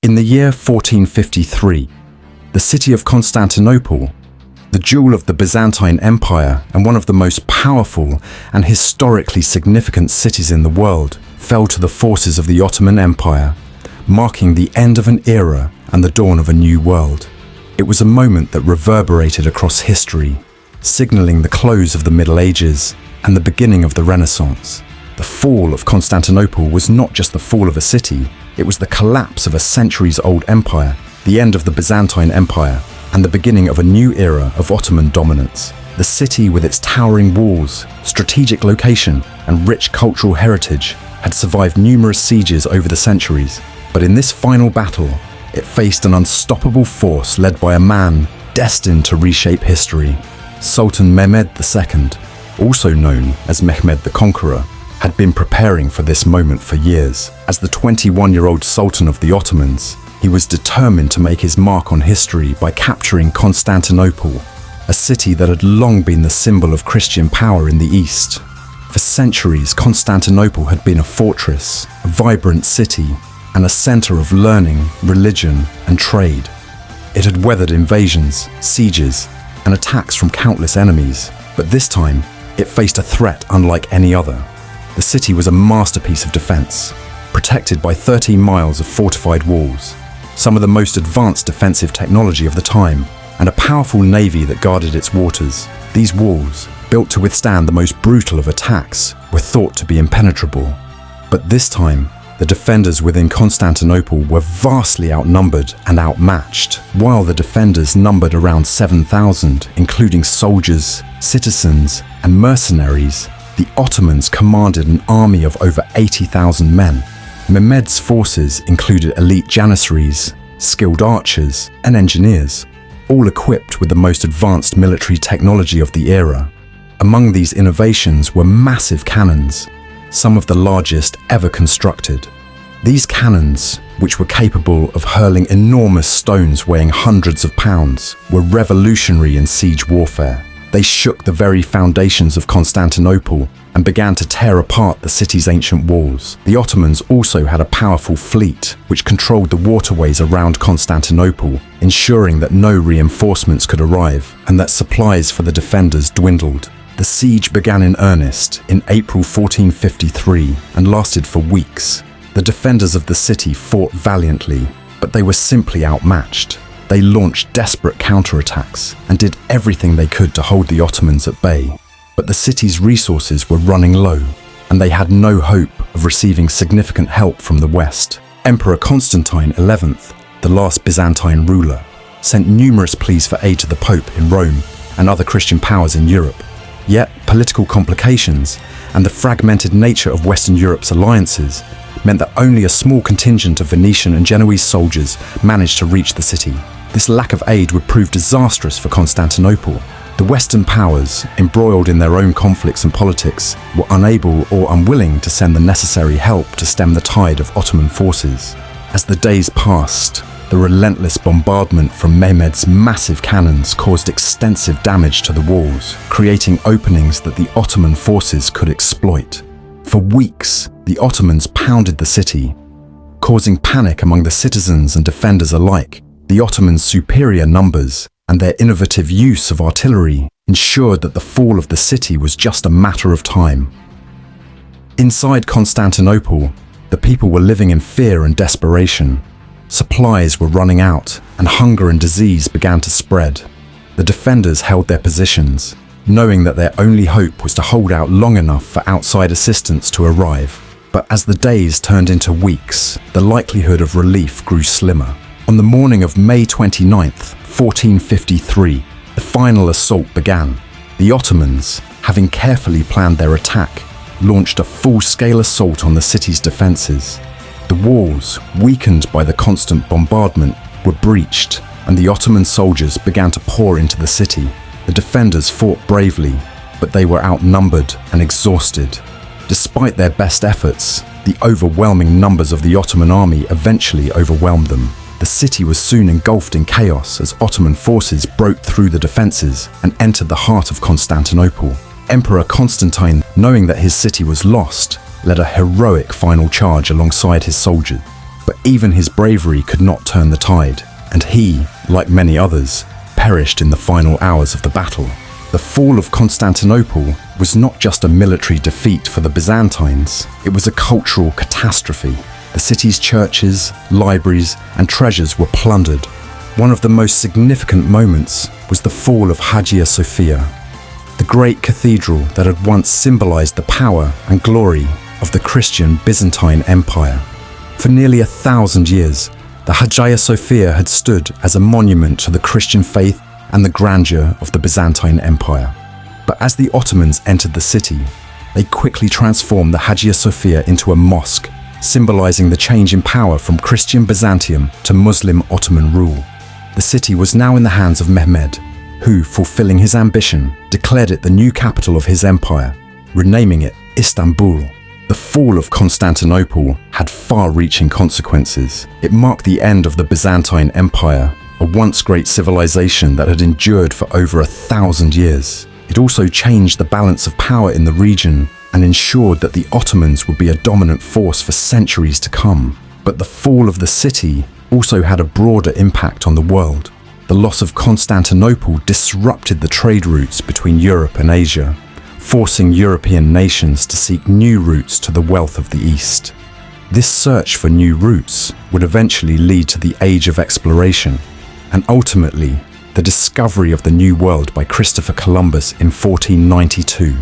In the year 1453, the city of Constantinople, the jewel of the Byzantine Empire and one of the most powerful and historically significant cities in the world, fell to the forces of the Ottoman Empire, marking the end of an era and the dawn of a new world. It was a moment that reverberated across history, signaling the close of the Middle Ages and the beginning of the Renaissance. The fall of Constantinople was not just the fall of a city, it was the collapse of a centuries-old empire, the end of the Byzantine Empire, and the beginning of a new era of Ottoman dominance. The city, with its towering walls, strategic location, and rich cultural heritage, had survived numerous sieges over the centuries. But in this final battle, it faced an unstoppable force led by a man destined to reshape history. Sultan Mehmed II, also known as Mehmed the Conqueror, had been preparing for this moment for years. As the 21-year-old Sultan of the Ottomans, he was determined to make his mark on history by capturing Constantinople, a city that had long been the symbol of Christian power in the East. For centuries, Constantinople had been a fortress, a vibrant city, and a center of learning, religion, and trade. It had weathered invasions, sieges, and attacks from countless enemies, but this time, it faced a threat unlike any other. The city was a masterpiece of defense, protected by 13 miles of fortified walls, some of the most advanced defensive technology of the time, and a powerful navy that guarded its waters. These walls, built to withstand the most brutal of attacks, were thought to be impenetrable. But this time, the defenders within Constantinople were vastly outnumbered and outmatched. While the defenders numbered around 7,000, including soldiers, citizens, and mercenaries, the Ottomans commanded an army of over 80,000 men. Mehmed's forces included elite janissaries, skilled archers, and engineers, all equipped with the most advanced military technology of the era. Among these innovations were massive cannons, some of the largest ever constructed. These cannons, which were capable of hurling enormous stones weighing hundreds of pounds, were revolutionary in siege warfare. They shook the very foundations of Constantinople and began to tear apart the city's ancient walls. The Ottomans also had a powerful fleet, which controlled the waterways around Constantinople, ensuring that no reinforcements could arrive and that supplies for the defenders dwindled. The siege began in earnest in April 1453 and lasted for weeks. The defenders of the city fought valiantly, but they were simply outmatched. They launched desperate counterattacks and did everything they could to hold the Ottomans at bay. But the city's resources were running low, and they had no hope of receiving significant help from the West. Emperor Constantine XI, the last Byzantine ruler, sent numerous pleas for aid to the Pope in Rome and other Christian powers in Europe. Yet, political complications and the fragmented nature of Western Europe's alliances meant that only a small contingent of Venetian and Genoese soldiers managed to reach the city. This lack of aid would prove disastrous for Constantinople. The Western powers, embroiled in their own conflicts and politics, were unable or unwilling to send the necessary help to stem the tide of Ottoman forces. As the days passed, the relentless bombardment from Mehmed's massive cannons caused extensive damage to the walls, creating openings that the Ottoman forces could exploit. For weeks, the Ottomans pounded the city, causing panic among the citizens and defenders alike. The Ottomans' superior numbers and their innovative use of artillery ensured that the fall of the city was just a matter of time. Inside Constantinople, the people were living in fear and desperation. Supplies were running out, and hunger and disease began to spread. The defenders held their positions, knowing that their only hope was to hold out long enough for outside assistance to arrive. But as the days turned into weeks, the likelihood of relief grew slimmer. On the morning of May 29th, 1453, the final assault began. The Ottomans, having carefully planned their attack, launched a full-scale assault on the city's defenses. The walls, weakened by the constant bombardment, were breached, and the Ottoman soldiers began to pour into the city. The defenders fought bravely, but they were outnumbered and exhausted. Despite their best efforts, the overwhelming numbers of the Ottoman army eventually overwhelmed them. The city was soon engulfed in chaos as Ottoman forces broke through the defenses and entered the heart of Constantinople. Emperor Constantine, knowing that his city was lost, led a heroic final charge alongside his soldiers. But even his bravery could not turn the tide, and he, like many others, perished in the final hours of the battle. The fall of Constantinople was not just a military defeat for the Byzantines, it was a cultural catastrophe. The city's churches, libraries, and treasures were plundered. One of the most significant moments was the fall of Hagia Sophia, the great cathedral that had once symbolized the power and glory of the Christian Byzantine Empire. For nearly 1,000 years, the Hagia Sophia had stood as a monument to the Christian faith and the grandeur of the Byzantine Empire. But as the Ottomans entered the city, they quickly transformed the Hagia Sophia into a mosque, symbolizing the change in power from Christian Byzantium to Muslim Ottoman rule. The city was now in the hands of Mehmed, who, fulfilling his ambition, declared it the new capital of his empire, renaming it Istanbul. The fall of Constantinople had far-reaching consequences. It marked the end of the Byzantine Empire, a once great civilization that had endured for over 1,000 years. It also changed the balance of power in the region and ensured that the Ottomans would be a dominant force for centuries to come. But the fall of the city also had a broader impact on the world. The loss of Constantinople disrupted the trade routes between Europe and Asia, forcing European nations to seek new routes to the wealth of the East. This search for new routes would eventually lead to the Age of Exploration, and ultimately, the discovery of the New World by Christopher Columbus in 1492.